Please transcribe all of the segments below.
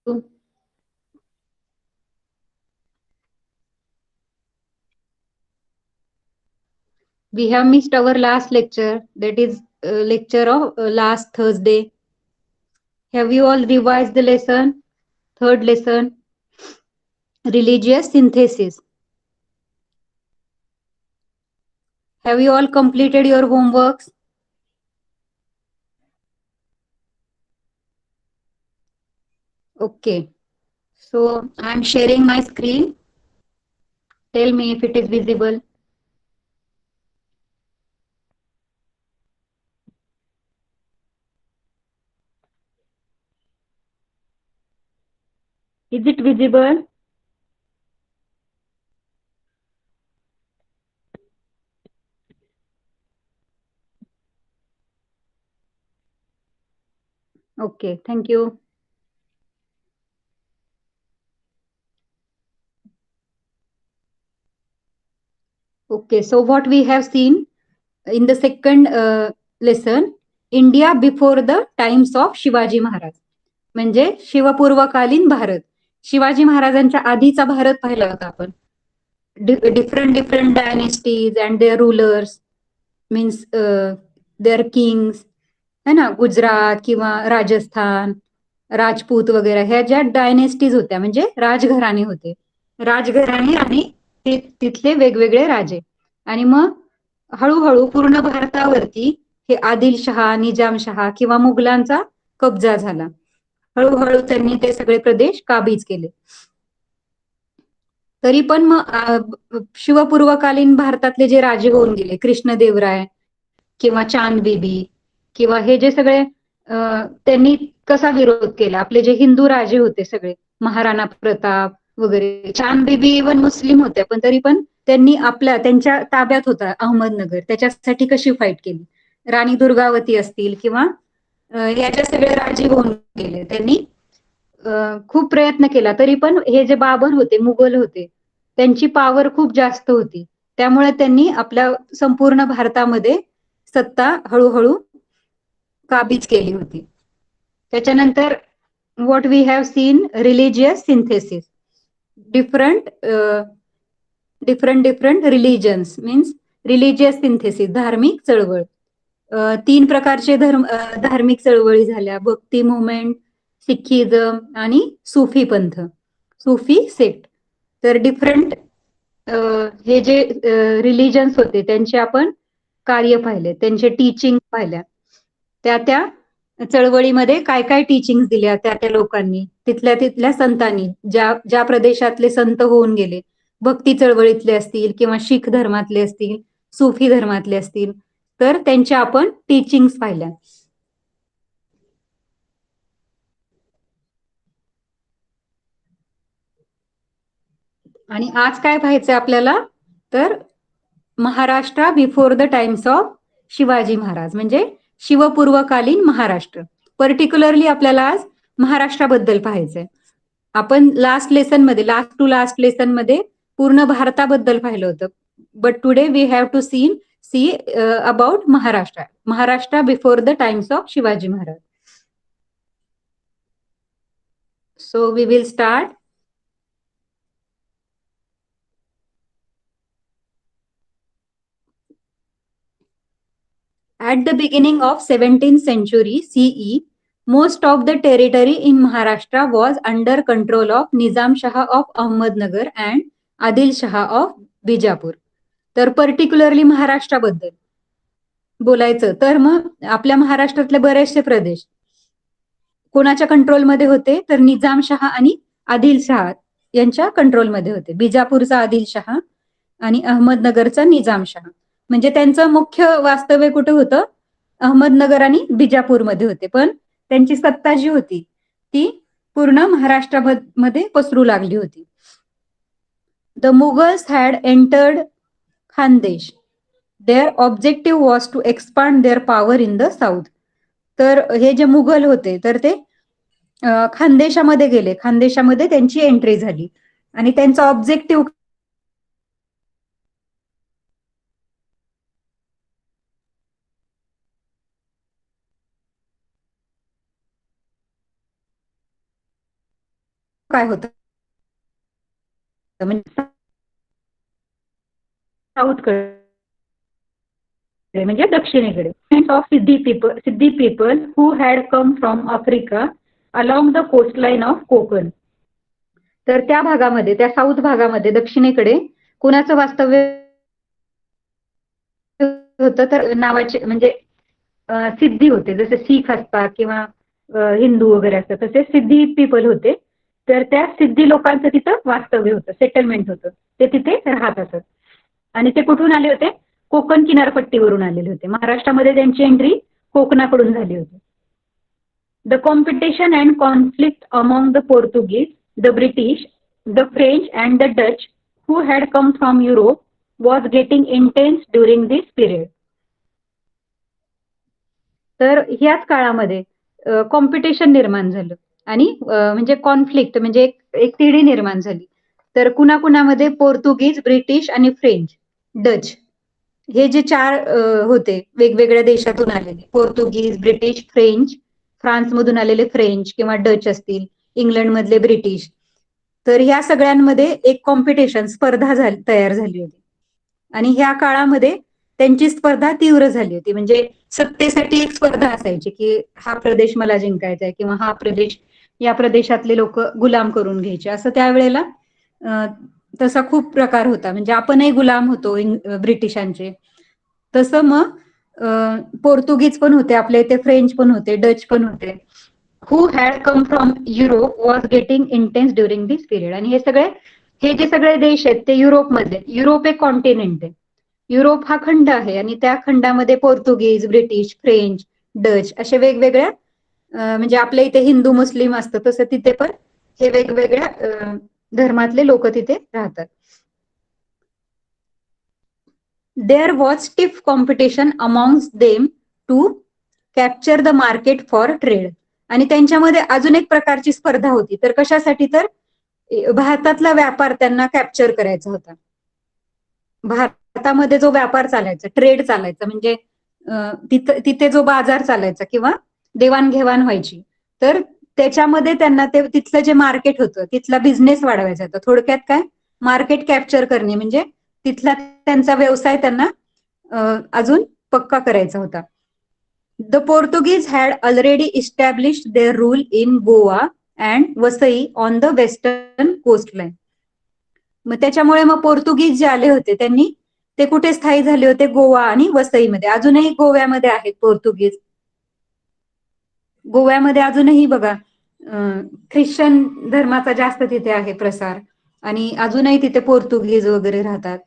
you. We have missed our last lecture, that is lecture of last Thursday. Have you all revised the lesson? Third lesson, religious synthesis. Have you all completed your homeworks? Okay. So I'm sharing my screen. Tell me if it is visible. Is it visible? Okay, thank you. Okay, so what we have seen in the second lesson, India before the times of Shivaji Maharaj, म्हणजे शिवपूर्वकालीन भारत. शिवाजी महाराजांच्या आधीचा भारत पाहिला होता आपण. different dynasties and their rulers, means their kings, है ना, गुजरात किंवा राजस्थान, राजपूत वगैरे ह्या ज्या डायनेस्टीज होत्या म्हणजे राजघराणे होते. राजघराणे आणि तिथले वेगवेगळे राजे. आणि मग हळूहळू पूर्ण भारतावरती हे आदिलशहा, निजामशहा किंवा मुघलांचा कब्जा झाला. हळूहळू त्यांनी ते सगळे प्रदेश काबीज केले. तरी पण मग शिवपूर्वकालीन भारतातले जे राजे होऊन गेले, कृष्णदेवराय किंवा चांद बेबी किंवा हे जे सगळे त्यांनी कसा विरोध केला, आपले जे हिंदू राजे होते सगळे, महाराणा प्रताप वगैरे, चांद बेबी इव्हन मुस्लिम होत्या, पण तरी पण त्यांनी त्यांच्या ताब्यात होता अहमदनगर, त्याच्यासाठी कशी फाईट केली. राणी दुर्गावती असतील किंवा याच्या सगळे राजे होऊन गेले, त्यांनी खूप प्रयत्न केला. तरी पण हे जे बाबर होते, मुघल होते, त्यांची पॉवर खूप जास्त होती. त्यामुळे त्यांनी आपल्या संपूर्ण भारतामध्ये सत्ता हळूहळू काबीज केली होती. त्याच्यानंतर what we have seen, religious synthesis. Different different religions means religious synthesis, धार्मिक चळवळ. तीन प्रकारचे धार्मिक चळवळी झाल्या, भक्ती मुवमेंट, सिखिझम आणि सुफी पंथ, सुफी सेक्ट. तर डिफरंट हे जे रिलिजन्स होते त्यांचे आपण कार्य पाहिले, त्यांचे टीचिंग पाहिल्या. त्या चळवळीमध्ये काय काय टीचिंग दिल्या त्या लोकांनी, तिथल्या संतांनी, ज्या प्रदेशातले संत होऊन गेले, भक्ती चळवळीतले असतील किंवा शीख धर्मातले असतील, सुफी धर्मातले असतील, तर त्यांच्या आपण टीचिंग्स पाहिल्या. आणि आज काय पाहायचं आपल्याला, तर Maharashtra before the times of Shivaji Maharaj, म्हणजे शिवपूर्वकालीन महाराष्ट्र. पर्टिक्युलरली आपल्याला आज महाराष्ट्राबद्दल पाहायचंय. आपण लास्ट टू लास्ट लेसन मध्ये पूर्ण भारताबद्दल पाहिलं होतं, but today we have to see about Maharashtra before the times of Shivaji Maharaj. So we will start. At the beginning of 17th century CE, most of the territory in Maharashtra was under control of Nizam Shah of Ahmednagar and Adil Shah of Bijapur. तर particularly महाराष्ट्राबद्दल बोलायचं तर मग आपल्या महाराष्ट्रातले बरेचसे प्रदेश कोणाच्या कंट्रोलमध्ये होते, तर निजामशहा आणि आदिलशहा यांच्या कंट्रोलमध्ये होते. बिजापूरचा आदिलशहा आणि अहमदनगरचा निजामशहा. म्हणजे त्यांचं मुख्य वास्तव्य कुठे होतं, अहमदनगर आणि बिजापूरमध्ये होते. पण त्यांची सत्ता जी होती ती पूर्ण महाराष्ट्रामध्ये पसरू लागली होती. The Mughals had entered Khandesh. Their objective was to expand their power in the south. तर हे जे मुघल होते तर ते खानदेशामध्ये गेले, खानदेशामध्ये त्यांची एंट्री झाली आणि त्यांचा ऑब्जेक्टिव्ह काय होतं म्हणजे साऊथकडे म्हणजे दक्षिणेकडे of Siddi people who had come from Africa along the coastline of Konkan. तर त्या भागामध्ये, त्या साऊथ भागामध्ये दक्षिणेकडे कुणाचं वास्तव्य होतं तर नावाचे म्हणजे सिद्धी होते, जसे शीख असतात किंवा हिंदू वगैरे असतात तसे सिद्धी पीपल होते. तर त्या सिद्धी लोकांचं तिथं वास्तव्य होतं, सेटलमेंट होतं, ते तिथे राहत असत. आणि ते कुठून आले होते? कोकण किनारपट्टीवरून आलेले होते. महाराष्ट्रामध्ये त्यांची एंट्री कोकणाकडून झाली होती. The competition and conflict among the Portuguese, the British, the French and the Dutch who had come from Europe was getting intense during this period. तर ह्याच काळामध्ये कॉम्पिटिशन निर्माण झालं आणि म्हणजे कॉन्फ्लिक्ट म्हणजे एक तिढी निर्माण झाली. तर कुणाकुणामध्ये? पोर्तुगीज, ब्रिटिश आणि फ्रेंच, डच हे जे चार होते वेगवेगळ्या देशातून आलेले, पोर्तुगीज, ब्रिटिश, फ्रेंच, फ्रान्समधून आलेले फ्रेंच किंवा डच असतील, इंग्लंड मधले ब्रिटिश. तर ह्या सगळ्यांमध्ये एक कॉम्पिटिशन, स्पर्धा तयार झाली होती. आणि ह्या काळामध्ये त्यांची स्पर्धा तीव्र झाली होती. म्हणजे सत्तेसाठी एक स्पर्धा असायची की हा प्रदेश मला जिंकायचा आहे किंवा हा प्रदेश, या प्रदेशातले लोक गुलाम करून घ्यायचे, असं त्यावेळेला तसा खूप प्रकार होता. म्हणजे आपणही गुलाम होतो ब्रिटिशांचे. तसं मग पोर्तुगीज पण होते आपल्या इथे, फ्रेंच पण होते, डच पण होते. हू had come from Europe was getting intense during this period. आणि हे जे सगळे देश आहेत ते युरोपमधले, युरोप एक कॉन्टिनेंट आहे, युरोप हा खंड आहे आणि त्या खंडामध्ये पोर्तुगीज, ब्रिटिश, फ्रेंच, डच असे वेगवेगळ्या म्हणजे आपल्या इथे हिंदू मुस्लिम असतं तसं तिथे पण हे वेगवेगळ्या धर्मातले लोक तिथे राहतात. There was stiff competition amongst them to capture the market for trade. आणि त्यांच्यामध्ये अजून एक प्रकारची स्पर्धा होती. तर कशासाठी? तर भारतातला व्यापार त्यांना कॅप्चर करायचा होता. भारतामध्ये जो व्यापार चालायचा, ट्रेड चालायचा, म्हणजे तिथे जो बाजार चालायचा किंवा देवाणघेवाण व्हायची, तर त्याच्यामध्ये त्यांना ते तिथलं जे मार्केट होतं तिथला बिझनेस वाढवायचा होता. थोडक्यात काय? मार्केट कॅप्चर करणे म्हणजे तिथला त्यांचा व्यवसाय त्यांना अजून पक्का करायचा होता. The Portuguese had already established their rule in Goa and Vasai on the western coast line. मग त्याच्यामुळे मग पोर्तुगीज जे आले होते त्यांनी ते कुठे स्थायी झाले होते? गोवा आणि वसईमध्ये. अजूनही गोव्यामध्ये आहेत पोर्तुगीज. गोव्यामध्ये अजूनही बघा ख्रिश्चन धर्माचा जास्त तिथे आहे प्रसार, आणि अजूनही तिथे पोर्तुगीज वगैरे राहतात.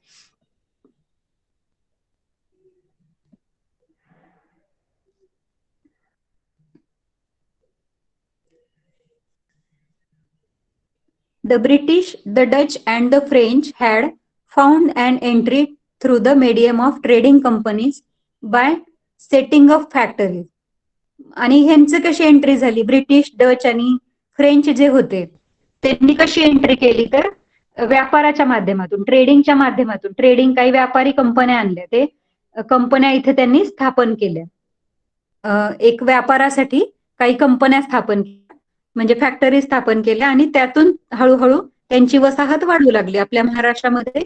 The British, the Dutch and the French had found an entry through the medium of trading companies by setting up factories. आणि ह्यांचं कशी एंट्री झाली? ब्रिटिश, डच आणि फ्रेंच जे होते त्यांनी कशी एंट्री केली? तर व्यापाराच्या माध्यमातून, ट्रेडिंगच्या माध्यमातून, ट्रेडिंग काही व्यापारी कंपन्या आणल्या, ते कंपन्या इथे त्यांनी स्थापन केल्या. एक व्यापारासाठी काही कंपन्या स्थापन केल्या, म्हणजे फॅक्टरी स्थापन केल्या आणि त्यातून हळूहळू त्यांची वसाहत वाढू लागली. आपल्या महाराष्ट्रामध्ये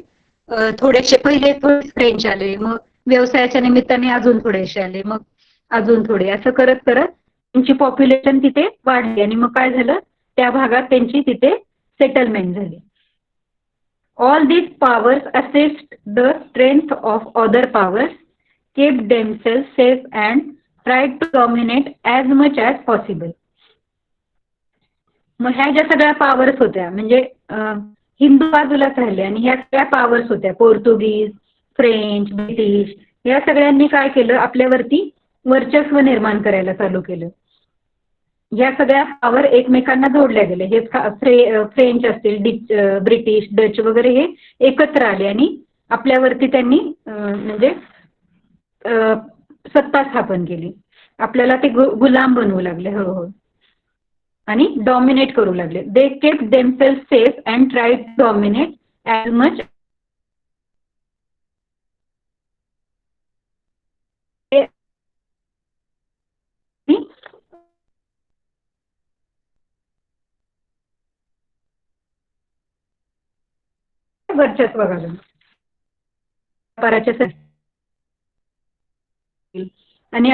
थोडेसे पहिले फ्रेंच आले, मग व्यवसायाच्या निमित्ताने अजून थोडेसे आले, मग अजून थोडे, असं करत करत त्यांची पॉप्युलेशन तिथे वाढली आणि मग काय झालं? त्या भागात त्यांची तिथे सेटलमेंट झाली. All these powers assessed the strength of other powers, kept themselves safe and tried to dominate as much as possible. मग ह्या ज्या सगळ्या पॉवर्स होत्या म्हणजे हिंदू बाजूलाच राहिले आणि ह्या सगळ्या पॉवर्स होत्या, पोर्तुगीज, फ्रेंच, ब्रिटिश, या सगळ्यांनी काय केलं? आपल्यावरती वर्चस्व निर्माण करायला चालू केलं. या सगळ्या पॉवर एकमेकांना जोडल्या गेल्या. हे फ्रेंच असतील, ब्रिटिश, डच वगैरे हे एकत्र आले आणि आपल्यावरती त्यांनी म्हणजे सत्ता स्थापन केली. आपल्याला ते गुलाम बनवू लागले. हो हो. आणि डॉमिनेट करू लागले. They kept themselves safe and try to dominate as much. वर्चस्व घालून व्यापाराच्या आणि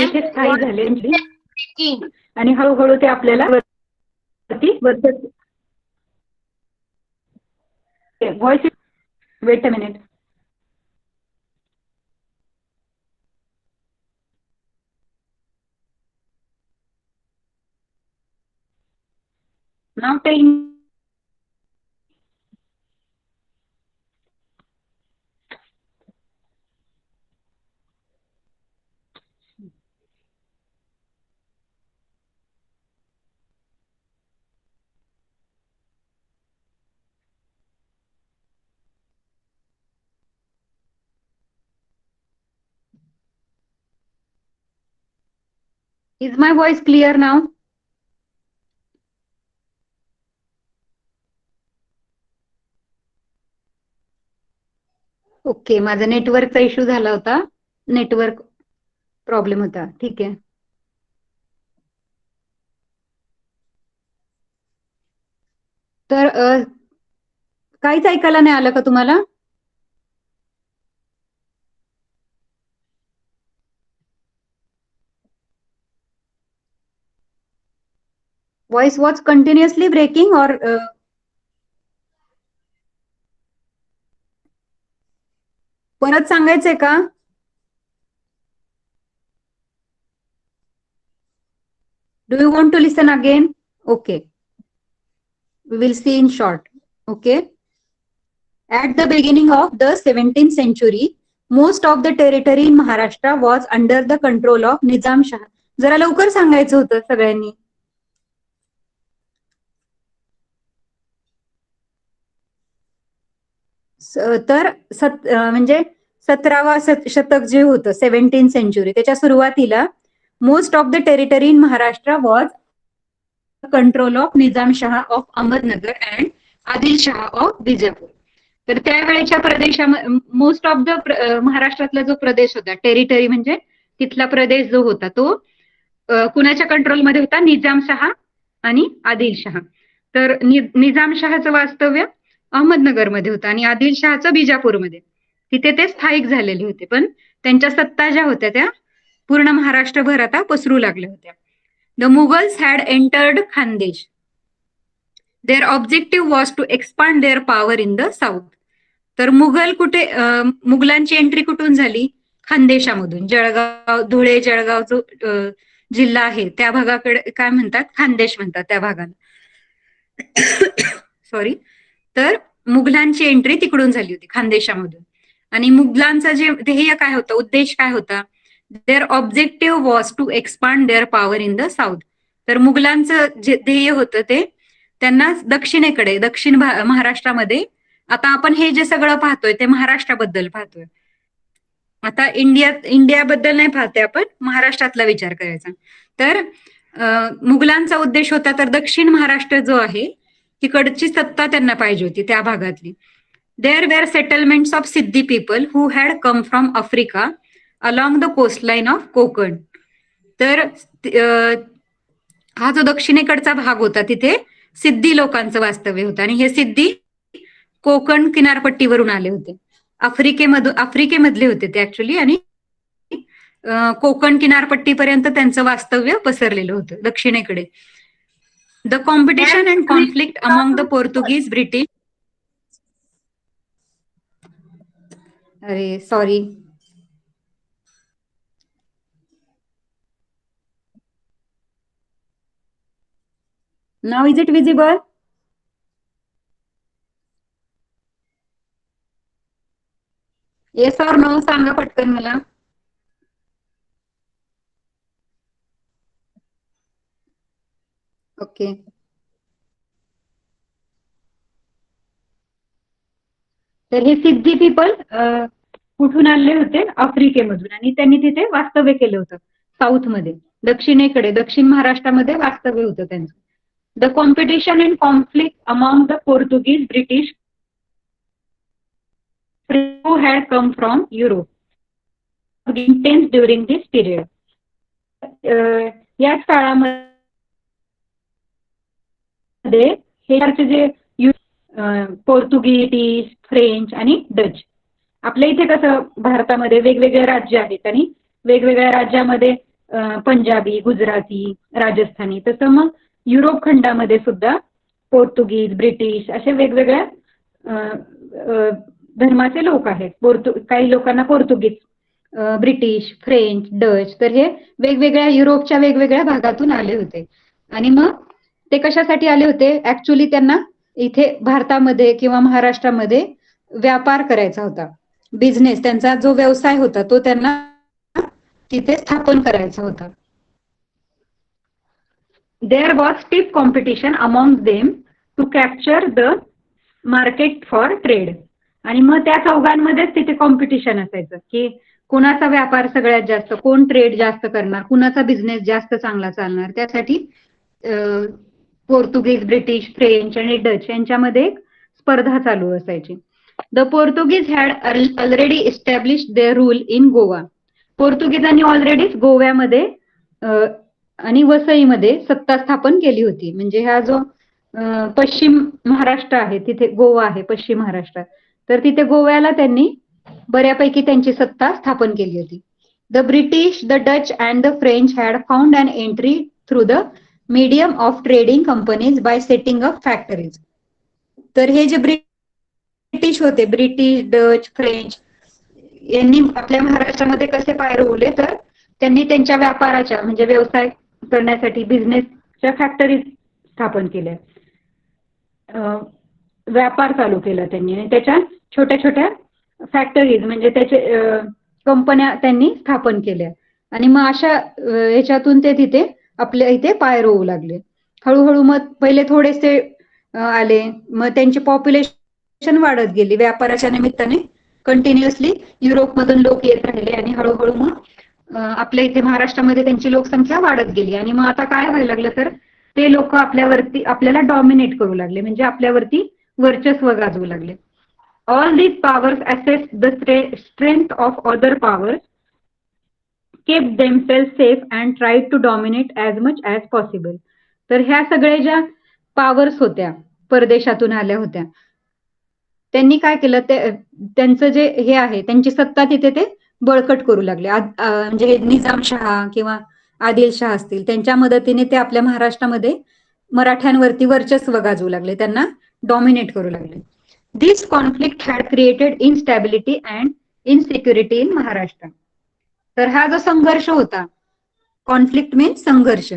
इथे स्थायी झाले आणि हळूहळू ते आपल्याला वर्चस्व voice weight a minute. Now tell me. Is my voice clear now? Okay, माझा नेटवर्कचा इश्यू झाला होता. नेटवर्क प्रॉब्लेम होता. ठीक आहे. तर काहीच ऐकायला नाही आलं का तुम्हाला? व्हॉइस वॉज कंटिन्युअसली ब्रेकिंग और परत सांगायचंय का? Do you want to listen again? Okay. We will see in short. Okay. At the beginning of the 17th century, most of the territory in Maharashtra was under the control of Nizam Shah. जरा लवकर सांगायचं होतं सगळ्यांनी. तर म्हणजे 17वा शतक जे होतं 17th सेंचुरी त्याच्या सुरुवातीला most of the territory in Maharashtra was control of Nizam Shah of Ahmednagar and Adil Shah of Bijapur. तर त्यावेळेच्या प्रदेशामध्ये मोस्ट ऑफ द महाराष्ट्रातला जो प्रदेश होता टेरिटरी म्हणजे तिथला प्रदेश जो होता तो कुणाच्या कंट्रोलमध्ये होता? निजाम शहा आणि आदिल शहा. तर निजाम शहाचं वास्तव्य अहमदनगरमध्ये होतं आणि आदिल शहाचं बिजापूरमध्ये. तिथे ते स्थायिक झालेले होते, पण त्यांच्या सत्ता ज्या होत्या त्या पूर्ण महाराष्ट्रभर आता पसरू लागल्या होत्या. The Mughals had entered Khandesh. Their objective was to expand their power in the south. तर मुघलांची एंट्री कुठून झाली? खानदेशामधून. जळगाव, धुळे, जळगाव जो जिल्हा आहे त्या भागाकडे काय म्हणतात? खानदेश म्हणतात त्या भागाला. सॉरी. तर मुघलांची एंट्री तिकडून झाली होती, खानदेशामधून. आणि मुघलांचा जे ध्येय काय होतं, उद्देश काय होता? Their objective was to expand their power in the south. तर मुघलांचं जे ध्येय होतं ते त्यांना दक्षिणेकडे, दक्षिण महाराष्ट्रामध्ये, आता आपण हे जे सगळं पाहतोय ते महाराष्ट्राबद्दल पाहतोय. आता इंडियाबद्दल नाही पाहते आपण, महाराष्ट्रातला विचार करायचा. तर मुघलांचा उद्देश होता तर दक्षिण महाराष्ट्र जो आहे तिकडची सत्ता त्यांना पाहिजे होती त्या भागातली. There were settlements of Siddi people who had come from Africa along the coastline of Konkan. तर हा जो दक्षिणेकडचा भाग होता तिथे सिद्धी लोकांचं वास्तव्य होतं आणि हे सिद्धी कोकण किनारपट्टीवरून आले होते. आफ्रिकेमधले होते ते ऍक्च्युली आणि कोकण किनारपट्टीपर्यंत त्यांचं वास्तव्य पसरलेलं होतं दक्षिणेकडे. The competition and conflict among the Portuguese British. अरे sorry. Now is it visible? Yes or no सांगा पटकन मला. ओके. तर हे सिद्धी पीपल कुठून आले होते? आफ्रिकेमधून. आणि त्यांनी तिथे वास्तव्य केलं होतं साऊथ मध्ये, दक्षिणेकडे, दक्षिण महाराष्ट्रामध्ये वास्तव्य होतं त्यांचं. The competition and conflict among the Portuguese British who had come from Europe intense during this period. याच काळामध्ये हे जे पोर्तुगीज, फ्रेंच आणि डच. आपल्या इथे कसं भारतामध्ये वेगवेगळे राज्य आहेत आणि वेगवेगळ्या राज्यामध्ये पंजाबी, गुजराती, राजस्थानी, तसं मग युरोप खंडामध्ये सुद्धा पोर्तुगीज, ब्रिटिश असे वेगवेगळ्या धर्माचे लोक आहेत. काही लोकांना पोर्तुगीज, ब्रिटिश, फ्रेंच, डच, तर हे वेगवेगळ्या युरोपच्या वेगवेगळ्या भागातून आले होते. आणि मग ते कशासाठी आले होते? ऍक्च्युली त्यांना इथे भारतामध्ये किंवा महाराष्ट्रामध्ये व्यापार करायचा होता. बिझनेस, त्यांचा जो व्यवसाय होता तो त्यांना तिथे स्थापन करायचा होता. There was stiff competition among them to capture the market for trade. आणि मग त्या चौघांमध्येच तिथे कॉम्पिटिशन असायचं की कुणाचा व्यापार सगळ्यात जास्त, कोण ट्रेड जास्त करणार, कुणाचा बिझनेस जास्त चांगला चालणार. त्यासाठी पोर्तुगीज, ब्रिटिश, फ्रेंच आणि डच यांच्यामध्ये एक स्पर्धा चालू असायची. The Portuguese had already establish their rule in Goa. पोर्तुगीजांनी ऑलरेडी गोव्यामध्ये आणि वसईमध्ये सत्ता स्थापन केली होती. म्हणजे हा जो पश्चिम महाराष्ट्र आहे, तिथे गोवा आहे पश्चिम महाराष्ट्रात, तर तिथे गोव्याला त्यांनी बऱ्यापैकी त्यांची सत्ता स्थापन केली होती. The British, the Dutch and the French had found an entry through the medium of trading companies by setting up factories. तर हे जे ब्रिटिश होते, ब्रिटिश, डच, फ्रेंच, यांनी आपल्या महाराष्ट्रामध्ये कसे पाय रोवले, तर त्यांनी त्यांच्या व्यापाराच्या म्हणजे व्यवसाय करण्यासाठी बिझनेसच्या फॅक्टरी स्थापन केल्या, व्यापार चालू केला त्यांनी. आणि त्याच्या छोट्या छोट्या फॅक्टरीज म्हणजे त्याचे कंपन्या त्यांनी स्थापन केल्या. आणि मग अशा याच्यातून ते तिथे आपल्या इथे पाय रोवू लागले. हळूहळू मग पहिले थोडेसे आले, मग त्यांची पॉप्युलेशन वाढत गेली. व्यापाराच्या निमित्ताने कंटिन्युअसली युरोपमधून लोक येत राहिले आणि हळूहळू मग आपल्या इथे महाराष्ट्रामध्ये त्यांची लोकसंख्या वाढत गेली. आणि मग आता काय व्हायला लागलं, तर ते लोक आपल्याला डॉमिनेट करू लागले, म्हणजे आपल्यावरती वर्चस्व गाजवू लागले. All these powers assess the strength of other powers, kept themselves safe and tried to dominate as much as possible. तर ह्या सगळ्या ज्या पॉवर्स होत्या, परदेशातून आल्या होत्या, त्यांनी काय केलं, त्यांचं जे हे आहे त्यांची सत्ता तिथे ते बळकट करू लागले. म्हणजे निजामशहा किंवा आदिलशहा असतील, त्यांच्या मदतीने ते आपल्या महाराष्ट्रामध्ये मराठ्यांवरती वर्चस्व गाजवू लागले, त्यांना डॉमिनेट करू लागले. This conflict had created instability and insecurity in Maharashtra. तर हा जो संघर्ष होता, कॉन्फ्लिक्ट मीन्स संघर्ष,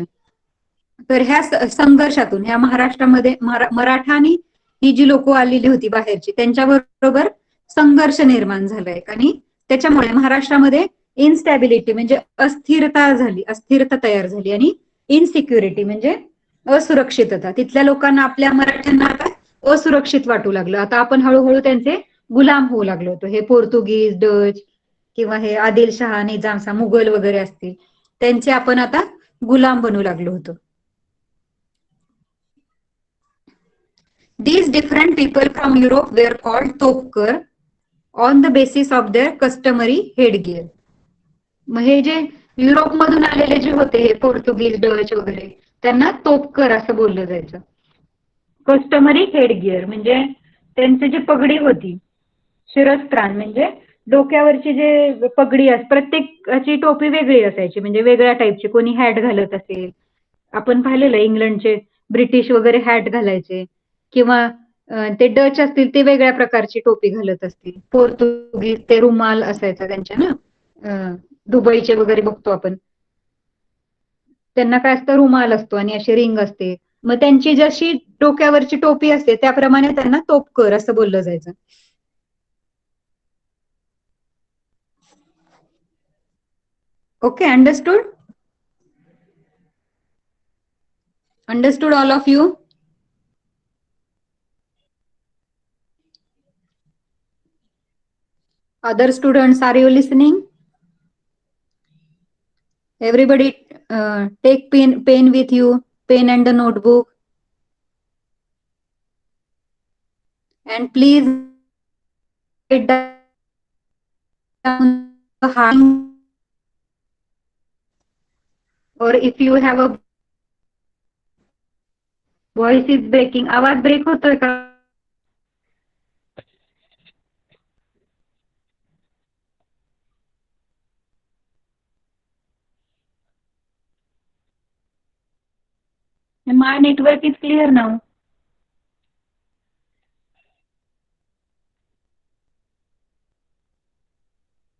तर ह्या संघर्षातून ह्या महाराष्ट्रामध्ये मराठा आणि ही जी लोक आलेली होती बाहेरची, त्यांच्याबरोबर संघर्ष निर्माण झालाय. आणि त्याच्यामुळे महाराष्ट्रामध्ये इनस्टॅबिलिटी म्हणजे अस्थिरता झाली, अस्थिरता तयार झाली. आणि इनसिक्युरिटी म्हणजे असुरक्षितता. तिथल्या लोकांना, आपल्या मराठ्यांना आता असुरक्षित वाटू लागलं. आता आपण हळूहळू त्यांचे गुलाम होऊ लागलो होतो. हे पोर्तुगीज, डच किंवा हे आदिलशहा, निजामशहा, मुघल वगैरे असतील, त्यांचे आपण आता गुलाम बनू लागलो होतो. These different people from Europe were called तोपकर on the basis of their customary headgear. मग हे जे युरोप मधून आलेले जे होते, हे पोर्तुगीज, डच वगैरे, त्यांना तोपकर असं बोललं जायचं. कस्टमरी हेडगिअर म्हणजे त्यांची जी पगडी होती, शिरस्त्राण म्हणजे डोक्यावरची जे पगडी प्रत्येकाची टोपी वेगळी असायची, म्हणजे वेगळ्या टाईपची. कोणी हॅट घालत असेल, आपण पाहिलेलं इंग्लंडचे ब्रिटिश वगैरे हॅट घालायचे, किंवा ते डच असतील ते वेगळ्या प्रकारची टोपी घालत असतील. पोर्तुगीज ते रुमाल असायचा त्यांच्या ना, दुबईचे वगैरे बघतो आपण, त्यांना काय असतं, रुमाल असतो आणि अशी रिंग असते. मग त्यांची जशी डोक्यावरची टोपी असते त्याप्रमाणे त्यांना तोपकर असं बोललं जायचं. Okay, understood? Understood all of you? Other students, are you listening? Everybody take pen with you, pen and the notebook. And please write down the hard, or if you have a voice is breaking, आवाज break होतोय का? My network is clear now.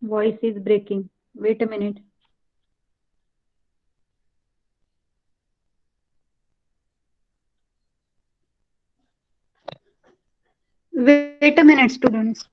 Voice is breaking. Wait a minute. Wait a minute, students.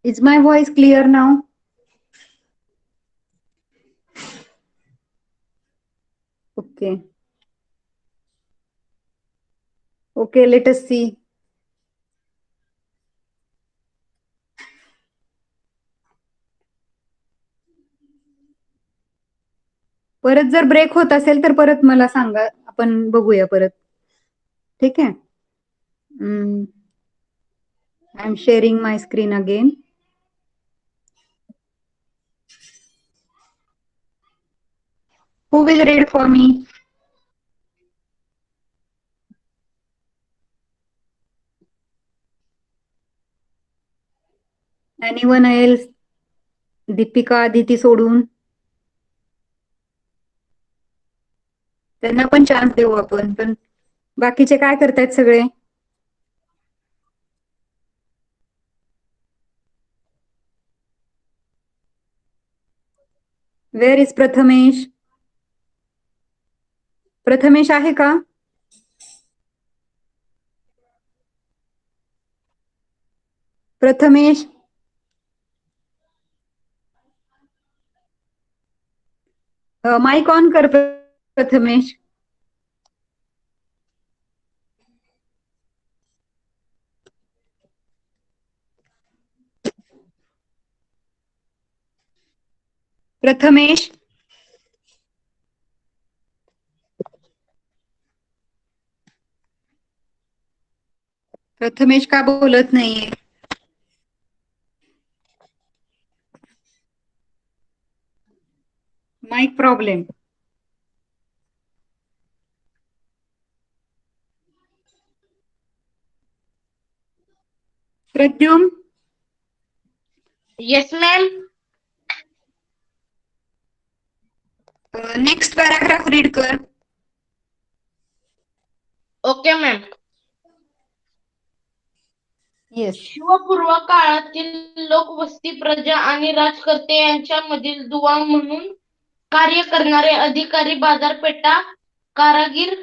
Is my voice clear now? Okay. Okay, let us see. परत जर break होत असेल तर परत मला सांगा, आपण बघूया परत. ठीक आहे. I am sharing my screen again. Who will read for me? Anyone else? Deepika, Aditi सोडून. त्यांना पण चान्स देऊ आपण. पण बाकीचे काय करतायत सगळे? Where is Prathamesh? प्रथमेश आहे का? प्रथमेश, माइक ऑन कर प्रथमेश. प्रथमेश, प्रथमेश का बोलत नाहीये? Mic problem. Pradyum, Yes, ma'am. Next paragraph read कर. Okay, ma'am. येस. शिवपूर्व काळातील लोकवस्ती प्रजा आणि राजकर्ते यांच्यामधील दुवा म्हणून कार्य करणारे अधिकारी, बाजारपेठा, कारागीर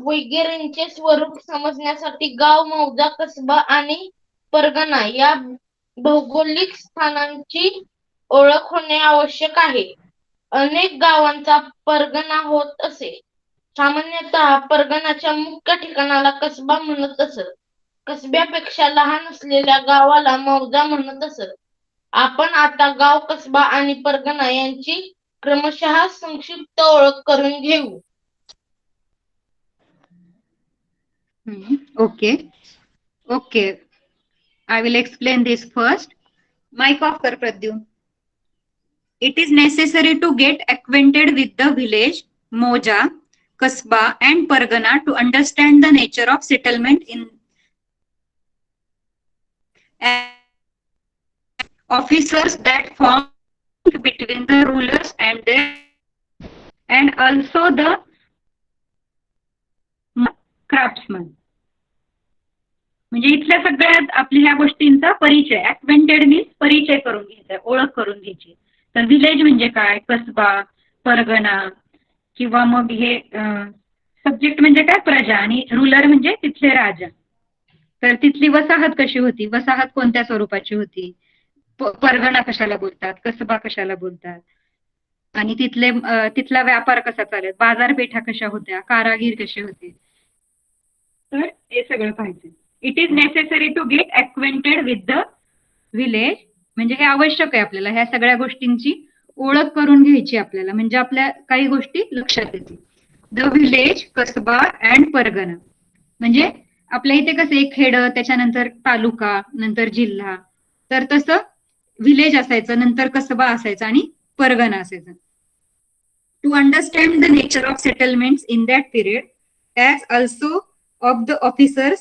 वगैरेंचे स्वरूप समजण्यासाठी गाव, मौजा, कसबा आणि परगणा या भौगोलिक स्थानांची ओळख होणे आवश्यक आहे. अनेक गावांचा परगणा होत असे. सामान्यतः परगणाच्या मुख्य ठिकाणाला कसबा म्हणत असत. कसब्यापेक्षा लहान असलेल्या गावाला मौजा म्हणत असत. आपण आता गाव, कसबा आणि परगणा यांची क्रमशः संक्षिप्त ओळख करून घेऊ. Okay. Okay. I will explain this first. Mic off kar Pradyum. It is necessary to get acquainted with the village, moja, kasba and pargana to understand the nature of settlement in officers that form between the rulers and their and also the craftsmen. म्हणजे इथल्या सगळ्यात आपल्या ह्या गोष्टींचा परिचय, ऍक्वेंटेड means परिचय करून घ्यायचा, ओळख करून घ्यायची. तर विलेज म्हणजे काय, कसबा, परगणा, किंवा मग हे सब्जेक्ट म्हणजे काय, प्रजा, आणि रुलर म्हणजे तिथले राजा. तर तिथली वसाहत कशी होती, वसाहत कोणत्या स्वरूपाची होती, परगणा कशाला बोलतात, कसबा कशाला बोलतात, आणि तिथला व्यापार कसा चालत, बाजारपेठा कशा होत्या, कारागीर कसे होते. तर हे सगळं पाहिजे. It is necessary to get acquainted with the village. म्हणजे हे आवश्यक आहे आपल्याला, ह्या सगळ्या गोष्टींची ओळख करून घ्यायची आपल्याला, म्हणजे आपल्या काही गोष्टी लक्षात येतील. द विलेज, कसबा अँड परगणा. म्हणजे आपल्या इथे कसं एक खेड, त्याच्यानंतर तालुका, नंतर जिल्हा, तर तसं विलेज असायचं, नंतर कसबा असायचा आणि परगणा असायचा. To understand the nature of settlements in that period as also of the officers.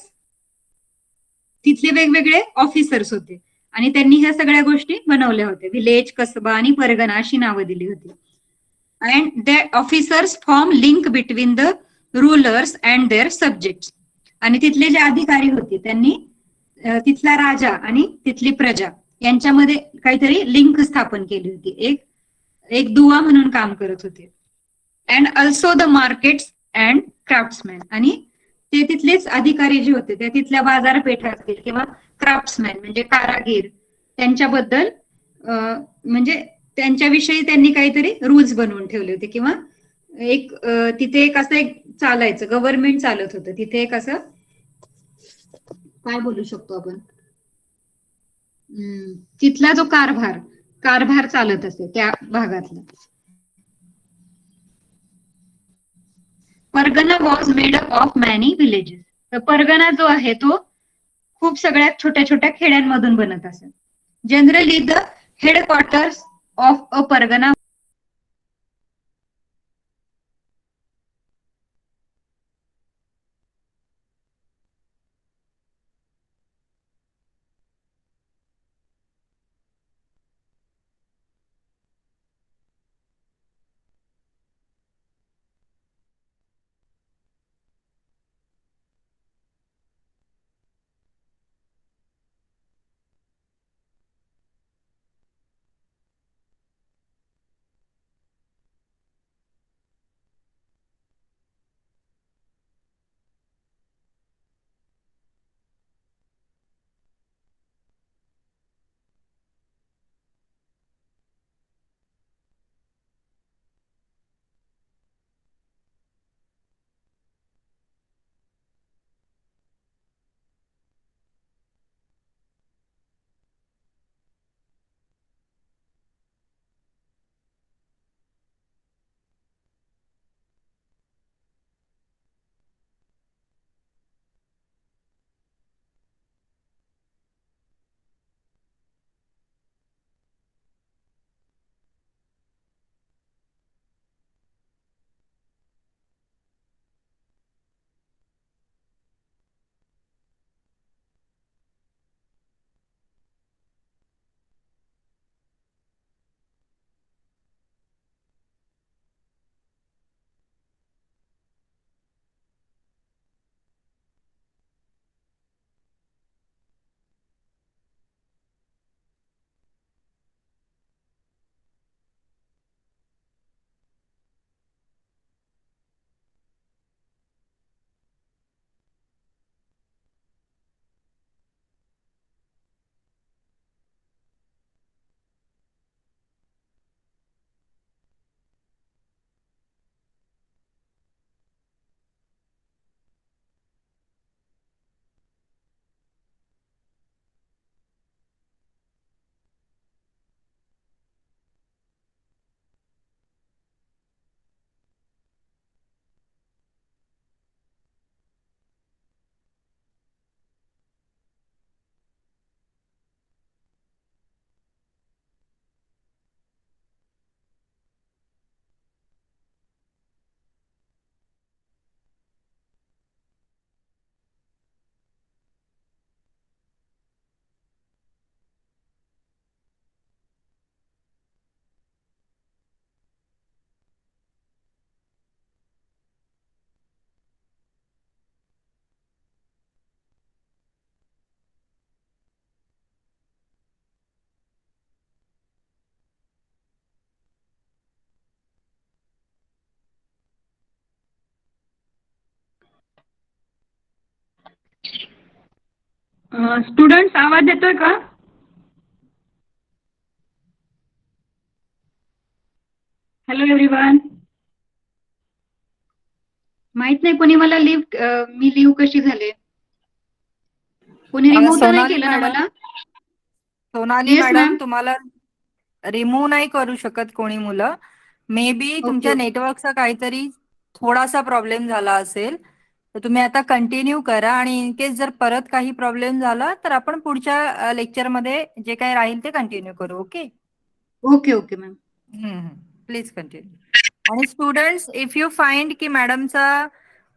तिथले वेगवेगळे ऑफिसर्स होते आणि त्यांनी ह्या सगळ्या गोष्टी बनवल्या होत्या. विलेज, कसबा आणि परगणा अशी नावं दिली होती. And the officers form link between the rulers and their subjects. आणि तिथले जे अधिकारी होते त्यांनी तिथला राजा आणि तिथली प्रजा यांच्यामध्ये काहीतरी लिंक स्थापन केली होती, एक एक दुवा म्हणून काम करत होते. And also the markets and क्राफ्ट्समॅन. आणि ते तिथलेच अधिकारी जे होते ते तिथल्या बाजारपेठा असतील किंवा क्राफ्ट्समॅन म्हणजे कारागीर, त्यांच्याबद्दल म्हणजे त्यांच्याविषयी त्यांनी काहीतरी रूल्स बनवून ठेवले होते, किंवा एक तिथे एक असं एक चालायचं, गव्हर्नमेंट चालत होतं तिथे, एक असं काय बोलू शकतो आपण, तिथला जो कारभार कारभार चालत असे त्या भागातला. Pargana was made up of many villages. तर परगणा जो आहे तो खूप सगळ्यात छोट्या छोट्या खेड्यांमधून बनत असे. Generally the headquarters of a Pargana students आवाज येतोय का? Hello everyone. माहित नाही कोणी मला मी लिव्ह कशी झाले. कोणी रिमूव्ह तर नाही सोनाली केलं ना मॅडम, मला? Sonali yes madam, ma'am. तुम्हाला रिमूव्ह नाही करू शकत कोणी मुलं. मे बी ओके तुमच्या नेटवर्कचा काहीतरी थोडासा प्रॉब्लेम झाला असेल. तर तुम्ही आता कंटिन्यू करा आणि इन केस जर परत काही प्रॉब्लेम झाला तर आपण पुढच्या लेक्चरमध्ये जे काही राहील ते कंटिन्यू करू. Okay okay okay ma'am. Please continue. आणि स्टुडंट्स, इफ यू फाइंड की मॅडमचा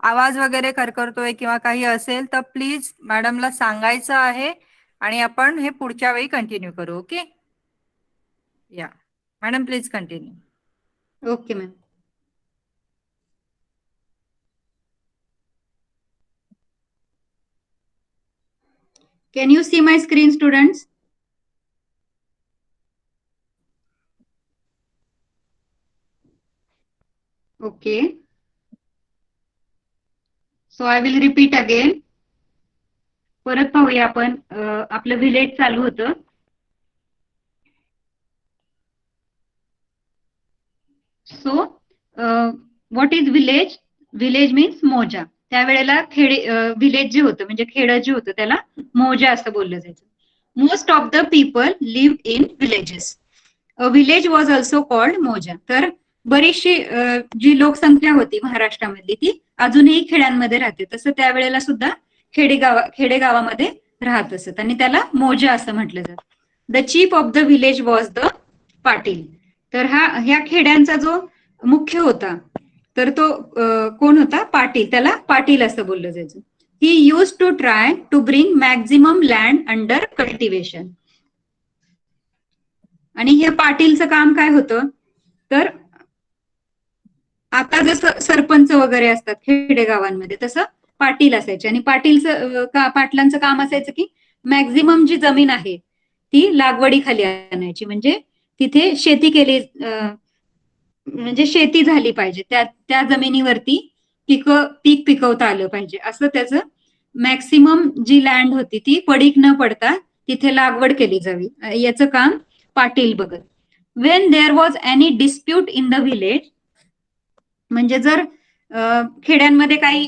आवाज वगैरे करतोय किंवा काही असेल तर प्लीज मॅडमला सांगायचं आहे आणि आपण हे पुढच्या वेळी कंटिन्यू करू. ओके या madam, please continue. Okay ma'am. Can you see my screen, students? Okay. So I will repeat again. परत पाहूया आपण. आपलं व्हिलेज चालू होतं. So what is village? Village means मोजा. त्यावेळेला विलेज जे होतं म्हणजे खेडं जे होतं त्याला मोजा असं बोललं जायचं. Most of the people live in villages. Village was also called मोजा. तर बरीचशी जी लोकसंख्या होती महाराष्ट्रामधली ती अजूनही खेड्यांमध्ये राहते. तसं त्यावेळेला सुद्धा खेडेगावामध्ये राहत असत आणि त्याला मोजा असं म्हटलं जातं. The chief of the village was the Patil. तर ह्या खेड्यांचा जो मुख्य होता तर तो कोण होता? पाटील. त्याला पाटील असं बोललं जायचं. He use to try to bring maximum land under cultivation. आणि हे पाटीलचं काम काय होतं? तर आता जसं सरपंच वगैरे असतात खेडेगावांमध्ये तसं पाटील असायचे. आणि पाटलांचं काम असायचं की मॅक्झिमम जी जमीन आहे ती लागवडीखाली आणायची. म्हणजे तिथे म्हणजे शेती झाली पाहिजे. त्या जमिनीवरती पीक पिकवता आलं पाहिजे असं त्याचं मॅक्सिमम जी लँड होती ती पडीक न पडता तिथे लागवड केली जावी याचं काम पाटील बघत. Wien there was any dispute in the village, म्हणजे जर खेड्यांमध्ये काही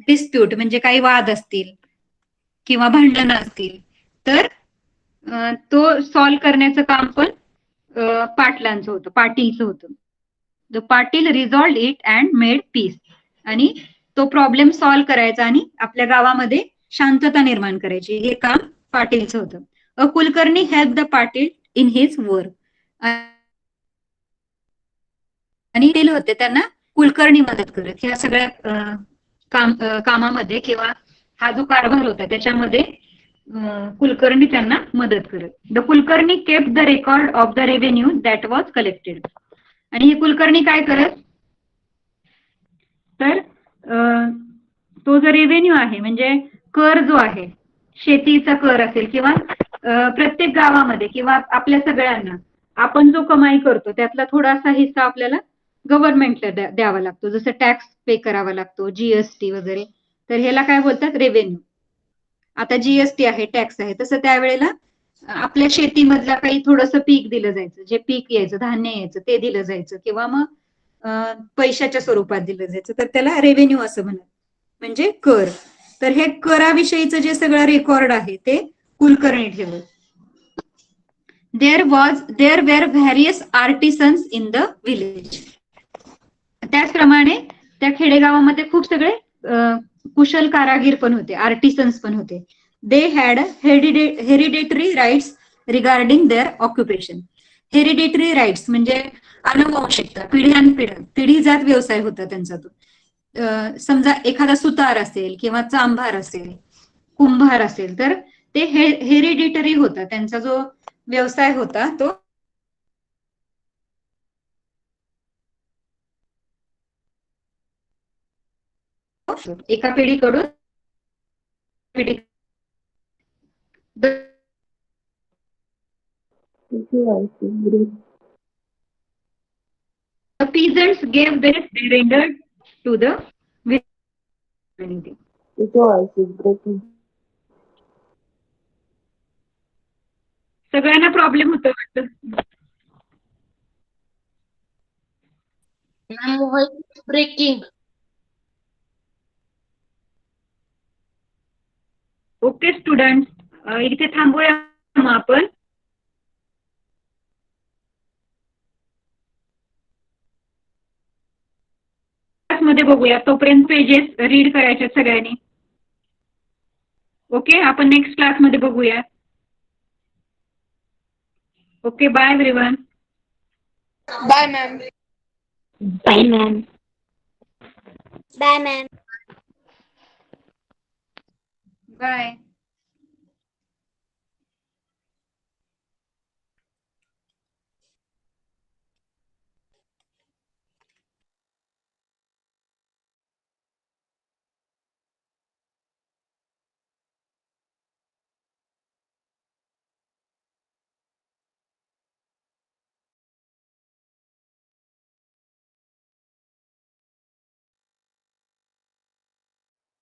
डिस्प्यूट म्हणजे काही वाद असतील किंवा भांडणं असतील तर तो सॉल्व्ह करण्याचं काम पण पाटलांचं होतं, पाटीलचं होतं. The Patil resolved it and made peace. आणि तो प्रॉब्लेम सॉल्व्ह करायचा आणि आपल्या गावामध्ये शांतता निर्माण करायची हे काम पाटीलचं होतं. A Kulkarni help the Patil in his work. आणि ते होते त्यांना कुलकर्णी मदत करत ह्या सगळ्या कामामध्ये किंवा हा जो कारभार होता त्याच्यामध्ये कुलकर्णी त्यांना मदत करत. The Kulkarni kept the record of the revenue that was collected. आणि हे कुलकर्णी काय करत? तर तो जो रेव्हेन्यू आहे म्हणजे कर जो आहे, शेतीचा कर असेल किंवा प्रत्येक गावामध्ये किंवा आपल्या सगळ्यांना आपण जो कमाई करतो त्यातला थोडासा हिस्सा आपल्याला गव्हर्नमेंटला द्यावा लागतो. जसं टॅक्स पे करावा लागतो, जीएसटी वगैरे. तर ह्याला काय बोलतात? रेव्हेन्यू. आता जीएसटी आहे, टॅक्स आहे, तसं त्यावेळेला आपल्या शेतीमधला काही थोडंसं पीक दिलं जायचं. जे पीक यायचं, धान्य यायचं ते दिलं जायचं किंवा मग पैशाच्या स्वरूपात दिलं जायचं. तर त्याला रेव्हेन्यू असं म्हणत, म्हणजे कर. तर हे कराविषयीचं जे सगळं रेकॉर्ड आहे ते कुलकर्णी ठेवत. There were various artisans in the village. त्याचप्रमाणे त्या खेडेगावामध्ये खूप सगळे कुशल कारागीर पण होते, आर्टिसन्स पण होते. They had hereditary rights regarding their occupation. Hereditary rights म्हणजे अनुवंशिकता, पिढीजात व्यवसाय होता त्यांचा तो. समजा एखादा सुतार असेल किंवा चांभार असेल, कुंभार असेल तर ते हेरिडिटरी होता. त्यांचा जो व्यवसाय होता तो एका पिढीकडून पिढी. The peasants gave their surrender to the community. सगळ्यांना प्रॉब्लेम होतो वाटतं. Ma'am voice breaking. Okay student, इथे थांबूया मग आपण. मध्ये बघूया, तोपर्यंत पेजेस रीड करायचे सगळ्यांनी. ओके, आपण नेक्स्ट क्लासमध्ये बघूया. Okay, bye everyone. Bye ma'am. Bye ma'am. Bye ma'am. Bye.